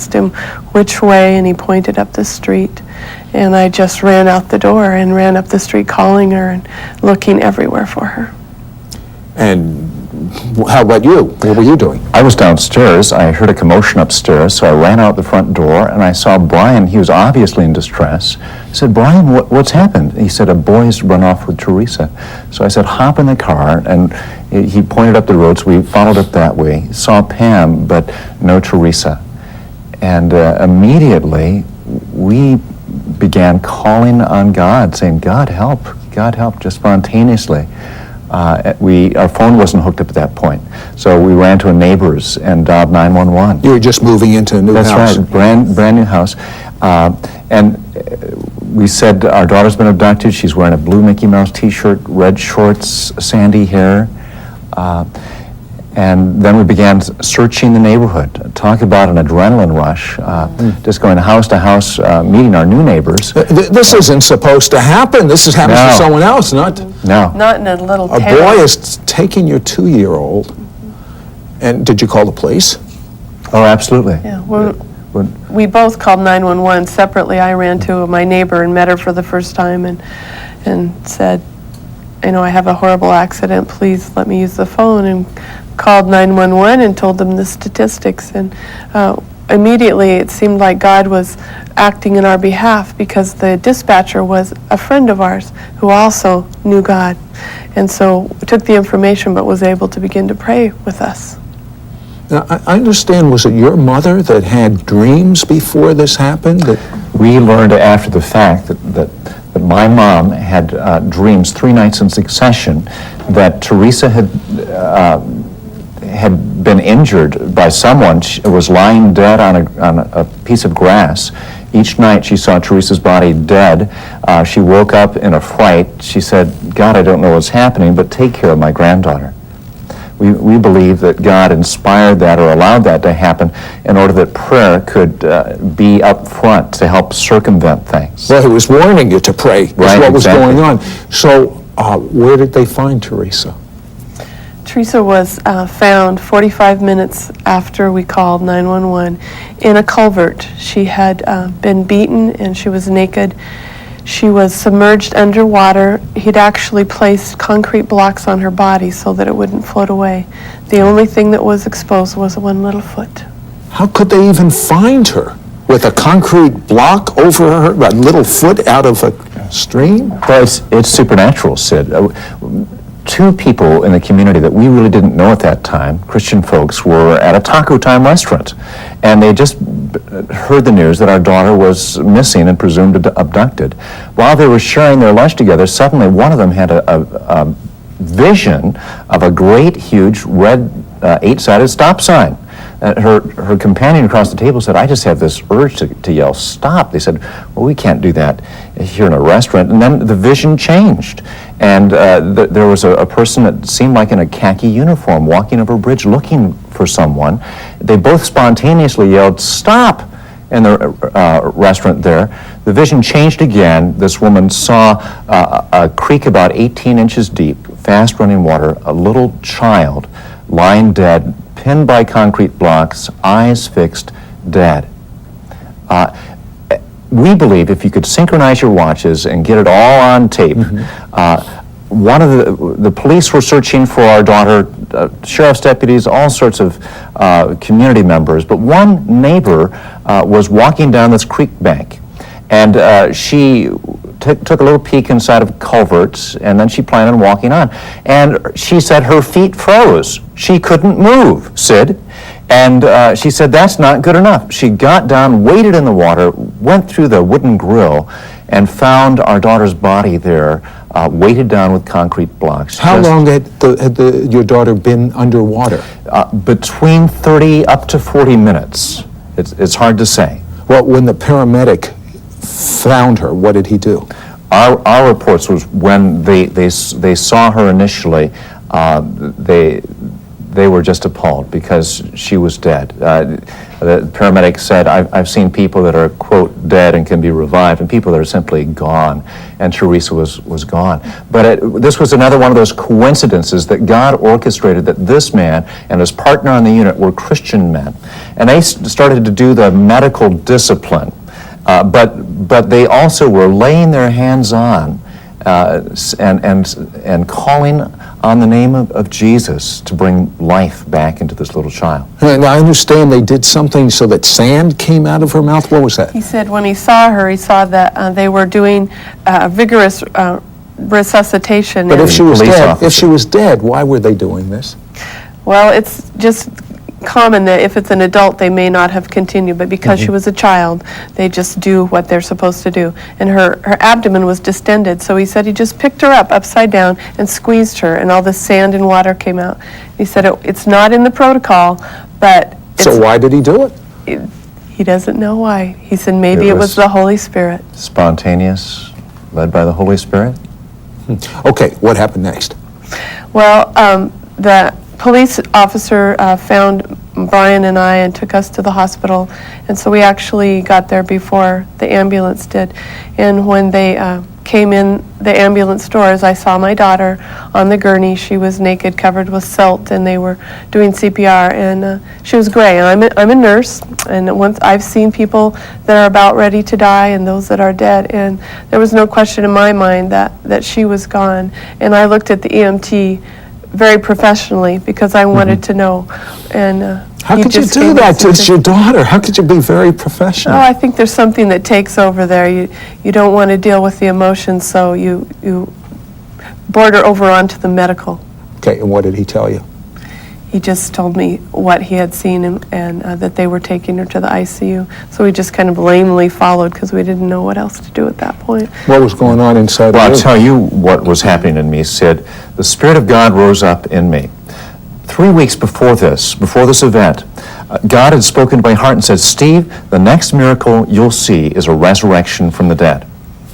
asked him which way, and he pointed up the street. And I just ran out the door and ran up the street calling her and looking everywhere for her. And how about you? What were you doing? I was downstairs. I heard a commotion upstairs, so I ran out the front door, and I saw Brian. He was obviously in distress. I said, "Brian, what's happened?" He said, "A boy's run off with Teresa." So I said, "Hop in the car," and he pointed up the road, so we followed it that way. Saw Pam, but no Teresa. And immediately, we began calling on God, saying, God help, just spontaneously. Our phone wasn't hooked up at that point, so we ran to a neighbor's and dialed 911. You were just moving into a new house. That's right, brand new house. And we said, our daughter's been abducted. She's wearing a blue Mickey Mouse t-shirt, red shorts, sandy hair. And then we began searching the neighborhood. Talk about an adrenaline rush, just going house to house, meeting our new neighbors. This isn't supposed to happen. This is happening to someone else, not in a little town. A boy is taking your 2-year-old. And did you call the police? Oh, absolutely. Yeah, we both called 911 separately. I ran to my neighbor and met her for the first time and said, I have a horrible accident. Please let me use the phone. And called 911 and told them the statistics. And immediately it seemed like God was acting in our behalf, because the dispatcher was a friend of ours who also knew God. And so took the information but was able to begin to pray with us. Now, I understand, was it your mother that had dreams before this happened? We learned after the fact that my mom had dreams 3 nights in succession that Teresa had been injured by someone. She was lying dead on a piece of grass. Each night she saw Teresa's body dead. She woke up in a fright. She said, God, I don't know what's happening, but take care of my granddaughter. We believe that God inspired that or allowed that to happen in order that prayer could be up front to help circumvent things. Well, he was warning you to pray. That's right, what was exactly. going on. So where did they find Teresa? Teresa was found 45 minutes after we called 911 in a culvert. She had been beaten and she was naked. She was submerged underwater. He'd actually placed concrete blocks on her body so that it wouldn't float away. The only thing that was exposed was one little foot. How could they even find her? With a concrete block over her, a little foot out of a stream? Well, it's supernatural, Sid. 2 people in the community that we really didn't know at that time, Christian folks, were at a Taco Time restaurant. And they just heard the news that our daughter was missing and presumed abducted. While they were sharing their lunch together, suddenly one of them had a vision of a great, huge, red 8-sided stop sign. Her companion across the table said, I just have this urge to yell, stop. They said, well, we can't do that here in a restaurant. And then the vision changed. And there was a person that seemed like in a khaki uniform walking over a bridge looking for someone. They both spontaneously yelled, stop, in the restaurant there. The vision changed again. This woman saw a creek about 18 inches deep, fast running water, a little child lying dead, pinned by concrete blocks, eyes fixed, dead. We believe if you could synchronize your watches and get it all on tape, one of the police were searching for our daughter, sheriff's deputies, all sorts of community members, but one neighbor was walking down this creek bank, and she took a little peek inside of culverts, and then she planned on walking on. And she said her feet froze. She couldn't move, Sid. And she said, that's not good enough. She got down, waded in the water, went through the wooden grill, and found our daughter's body there, weighted down with concrete blocks. How long had your daughter been underwater? Between 30 up to 40 minutes. It's hard to say. Well, when the paramedic found her, what did he do? Our reports was when they saw her initially, they were just appalled because she was dead. The paramedic said, I've seen people that are, quote, dead and can be revived, and people that are simply gone. And Teresa was gone. But this was another one of those coincidences that God orchestrated, that this man and his partner on the unit were Christian men. And they started to do the medical discipline. But they also were laying their hands on and calling on the name of Jesus to bring life back into this little child. And I understand they did something so that sand came out of her mouth. What was that? He said when he saw her, he saw that they were doing vigorous resuscitation. But and- if she was dead, why were they doing this? Well, it's just common that if it's an adult, they may not have continued, but because she was a child, they just do what they're supposed to do. And her abdomen was distended, so he said he just picked her up upside down and squeezed her, and all the sand and water came out. He said it's not in the protocol, but So why did he do it? he doesn't know why. He said maybe it was the Holy Spirit. Spontaneous, led by the Holy Spirit. Okay, what happened next? Well, the police officer found Brian and I and took us to the hospital, and so we actually got there before the ambulance did. And when they came in the ambulance doors, I saw my daughter on the gurney. She was naked, covered with silt, and they were doing CPR, and she was gray. And I'm a nurse, and once I've seen people that are about ready to die and those that are dead, and there was no question in my mind that she was gone. And I looked at the EMT very professionally because I wanted to know. And How could you do that to your daughter? How could you be very professional? Oh, I think there's something that takes over there. You don't want to deal with the emotions, so you border over onto the medical. Okay, and what did he tell you? He just told me what he had seen and that they were taking her to the ICU. So we just kind of lamely followed because we didn't know what else to do at that point. What was going on inside Well, of I'll you? tell you what was happening in me, Sid. The Spirit of God rose up in me. 3 weeks before this event, God had spoken to my heart and said, Steve, the next miracle you'll see is a resurrection from the dead.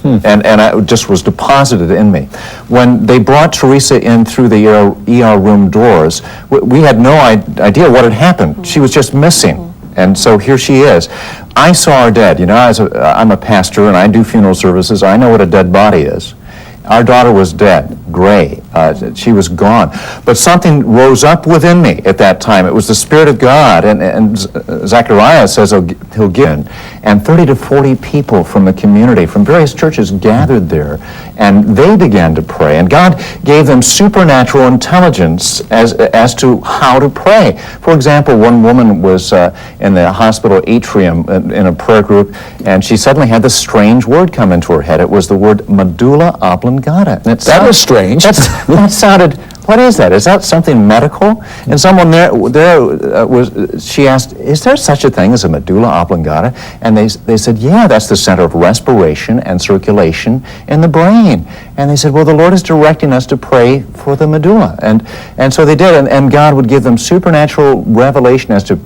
And it just was deposited in me. When they brought Teresa in through the ER room doors, we had no idea what had happened. She was just missing. And so here she is. I saw her dead. You know, I'm a pastor and I do funeral services. I know what a dead body is. Our daughter was dead, gray. She was gone. But something rose up within me at that time. It was the Spirit of God. And Zechariah says he'll give in. And 30 to 40 people from the community, from various churches, gathered there. And they began to pray. And God gave them supernatural intelligence as to how to pray. For example, one woman was in the hospital atrium in a prayer group, and she suddenly had this strange word come into her head. It was the word medulla oblongata. That was strange. That sounded, what is that? Is that something medical? And someone she asked, is there such a thing as a medulla oblongata? And they said, yeah, that's the center of respiration and circulation in the brain. And they said, well, the Lord is directing us to pray for the medulla. And so they did, and God would give them supernatural revelation as to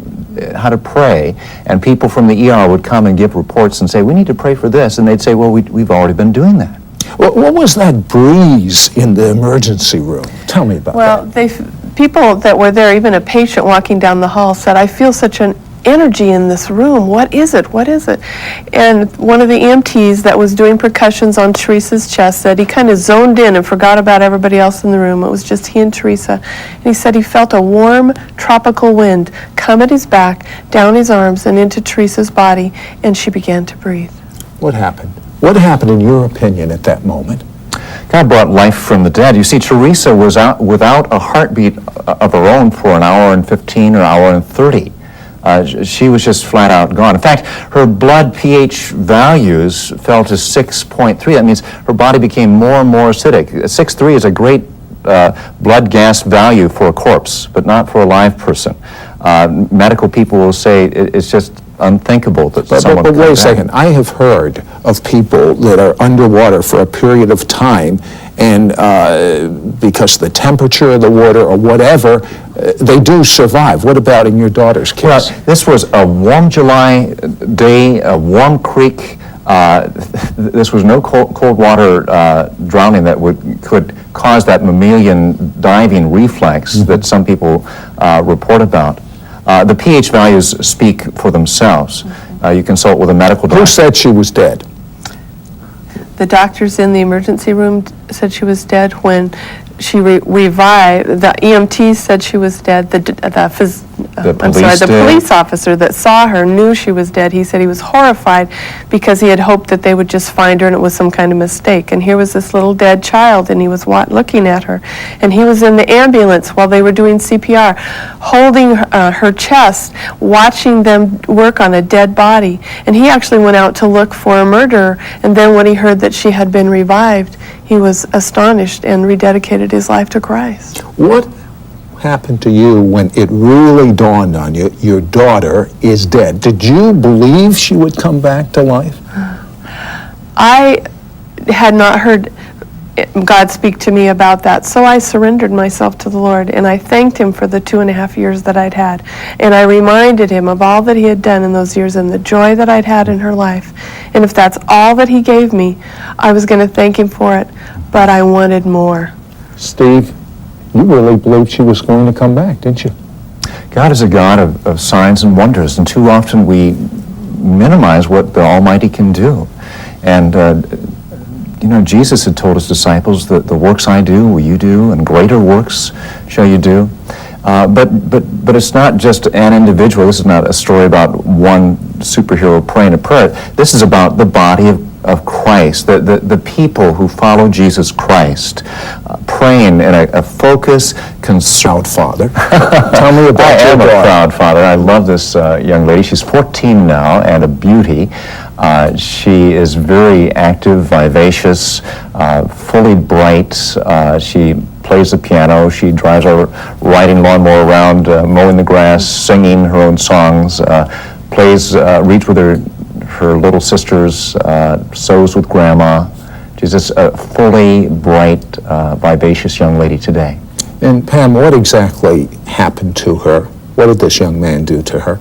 how to pray, and people from the ER would come and give reports and say, we need to pray for this. And they'd say, well, we've already been doing that. What was that breeze in the emergency room? Tell me about that. Well, people that were there, even a patient walking down the hall, said, I feel such an energy in this room. What is it? What is it? And one of the EMTs that was doing percussions on Teresa's chest said he kind of zoned in and forgot about everybody else in the room. It was just he and Teresa. And he said he felt a warm tropical wind come at his back, down his arms, and into Teresa's body, and she began to breathe. What happened? What happened, in your opinion, at that moment? God brought life from the dead. You see, Teresa was out without a heartbeat of her own for an hour and 15 or hour and 30. She was just flat out gone. In fact, her blood pH values fell to 6.3. That means her body became more and more acidic. 6.3 is a great blood gas value for a corpse, but not for a live person. Medical people will say it's just unthinkable that someone But could wait a die. second. I have heard of people that are underwater for a period of time, and because the temperature of the water or whatever, they do survive. What about in your daughter's case? Well, this was a warm July day, a warm creek. This was no cold water drowning that could cause that mammalian diving reflex that some people report about. The pH values speak for themselves. You consult with a medical doctor. Who said she was dead? The doctors in the emergency room said she was dead. When she revived, the EMTs said she was dead. The police officer that saw her knew she was dead. He said he was horrified because he had hoped that they would just find her and it was some kind of mistake. And here was this little dead child, and he was looking at her. And he was in the ambulance while they were doing CPR, holding her chest, watching them work on a dead body. And he actually went out to look for a murderer. And then when he heard that she had been revived, he was astonished and rededicated his life to Christ. What happened to you when it really dawned on you your daughter is dead? Did you believe she would come back to life? I had not heard God speak to me about that, so I surrendered myself to the Lord, and I thanked Him for the 2.5 years that I'd had, and I reminded Him of all that He had done in those years and the joy that I'd had in her life. And if that's all that He gave me, I was going to thank Him for it, but I wanted more. Steve, you really believed she was going to come back, didn't you? God is a God of signs and wonders, and too often we minimize what the Almighty can do. And Jesus had told His disciples that the works I do will you do, and greater works shall you do. But it's not just an individual. This is not a story about one superhero praying a prayer. This is about the body of Christ, the people who follow Jesus Christ, praying in a focus, concerned Father. Tell me about your daughter. I am a proud father. I love this young lady. She's 14 now and a beauty. She is very active, vivacious, fully bright. She plays the piano. She drives our riding lawnmower around, mowing the grass, singing her own songs, reads with her little sisters, sews with grandma. She's just a fully bright, vivacious young lady today. And Pam, what exactly happened to her? What did this young man do to her?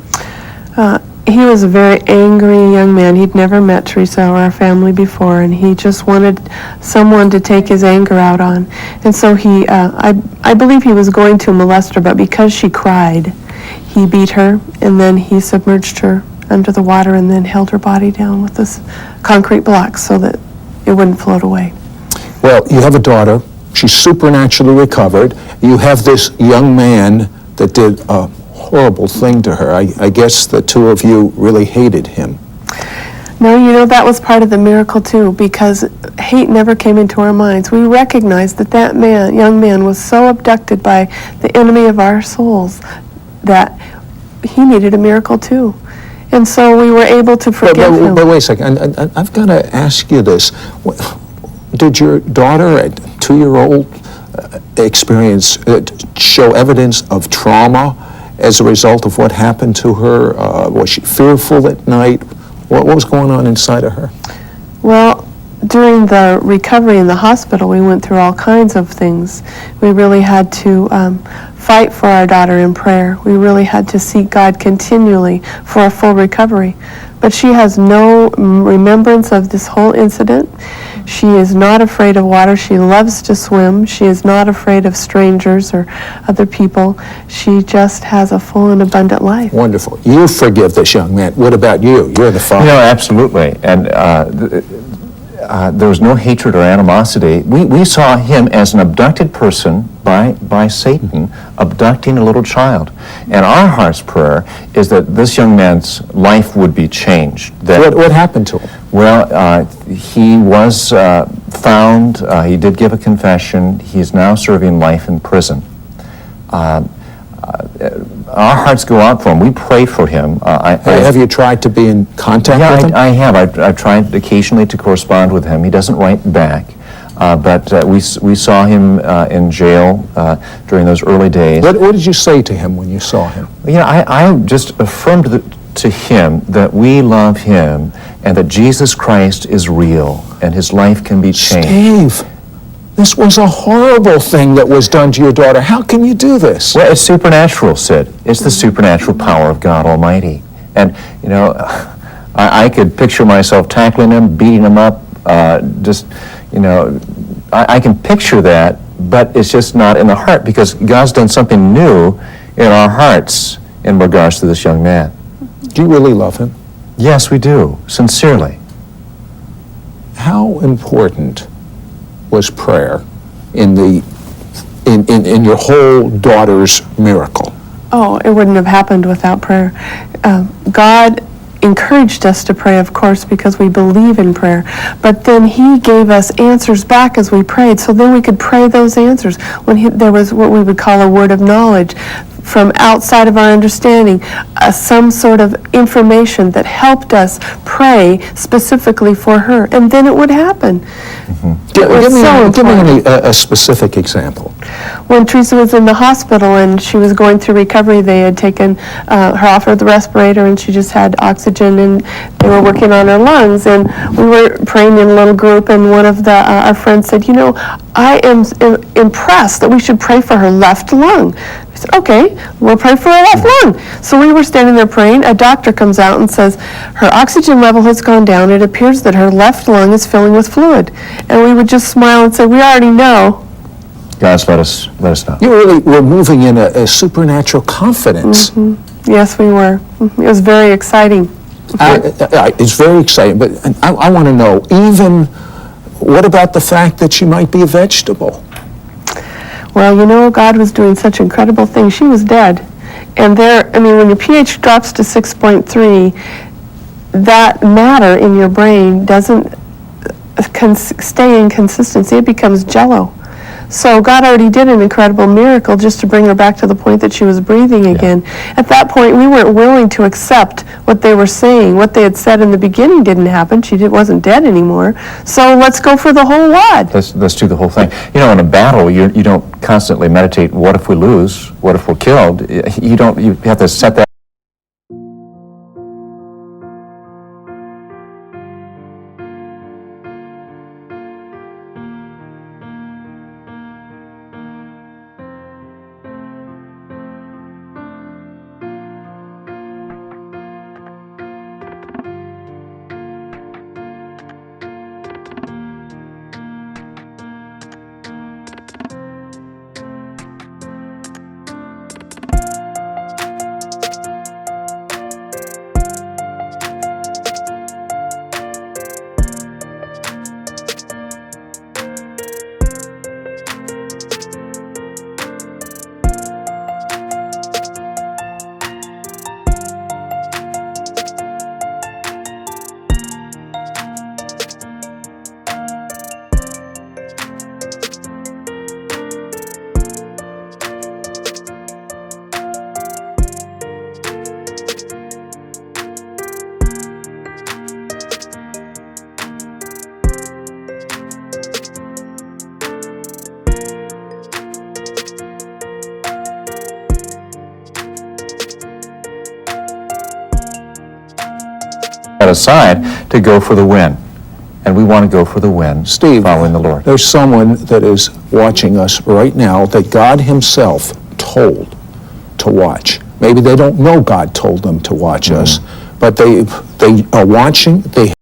He was a very angry young man. He'd never met Teresa or our family before, and he just wanted someone to take his anger out on. And so I believe he was going to molest her, but because she cried, he beat her, and then he submerged her under the water and then held her body down with this concrete block so that it wouldn't float away. Well, you have a daughter. She's supernaturally recovered. You have this young man that did a horrible thing to her. I guess the two of you really hated him. No, that was part of the miracle too, because hate never came into our minds. We recognized that young man was so abducted by the enemy of our souls that he needed a miracle too. And so we were able to forgive him. But wait a second, I've got to ask you this. Did your daughter at 2-year-old show evidence of trauma as a result of what happened to her? Was she fearful at night? What was going on inside of her? Well, during the recovery in the hospital, we went through all kinds of things. We really had to fight for our daughter in prayer. We really had to seek God continually for a full recovery. But she has no remembrance of this whole incident. She is not afraid of water. She loves to swim. She is not afraid of strangers or other people. She just has a full and abundant life. Wonderful. You forgive this young man. What about you? You're the father. Absolutely. And there was no hatred or animosity. We saw him as an abducted person by Satan, abducting a little child. And our heart's prayer is that this young man's life would be changed. What happened to him? Well, he was found. He did give a confession. He is now serving life in prison. Our hearts go out for him. We pray for him. Have you tried to be in contact with him? I have. I've tried occasionally to correspond with him. He doesn't write back. But we saw him in jail during those early days. What did you say to him when you saw him? I just affirmed to him that we love him and that Jesus Christ is real and his life can be changed. Steve, this was a horrible thing that was done to your daughter. How can you do this? Well, it's supernatural, Sid. It's the supernatural power of God Almighty. And, I could picture myself tackling him, beating him up, I can picture that, but it's just not in the heart because God's done something new in our hearts in regards to this young man. Do you really love him? Yes, we do, sincerely. How important was prayer in your whole daughter's miracle? Oh, it wouldn't have happened without prayer. God encouraged us to pray, of course, because we believe in prayer. But then He gave us answers back as we prayed, so then we could pray those answers. When there was what we would call a word of knowledge from outside of our understanding, some sort of information that helped us pray specifically for her, and then it would happen. It was so Give important. me a specific example. When Teresa was in the hospital and she was going through recovery, they had taken her off of the respirator and she just had oxygen, and they were working on her lungs, and we were praying in a little group, and one of our friends said, I am impressed that we should pray for her left lung. I said, okay, we'll pray for her left lung. So we were standing there praying. A doctor comes out and says, her oxygen level has gone down. It appears that her left lung is filling with fluid. And we would just smile and say, we already know. Guys, let us know. You really were moving in a supernatural confidence. Yes, we were. It was very exciting. It's very exciting, but I want to know, what about the fact that she might be a vegetable? Well, God was doing such incredible things. She was dead. And when your pH drops to 6.3, that matter in your brain doesn't stay in consistency. It becomes jello. So God already did an incredible miracle just to bring her back to the point that she was breathing again. At that point, we weren't willing to accept what they were saying. What they had said in the beginning didn't happen. She wasn't dead anymore. So let's go for the whole lot. Let's do the whole thing. In a battle, you don't constantly meditate, what if we lose? What if we're killed? You have to set that. Aside to go for the win. And we want to go for the win, Steve, following the Lord. There's someone that is watching us right now that God Himself told to watch. Maybe they don't know God told them to watch us, but they are watching. They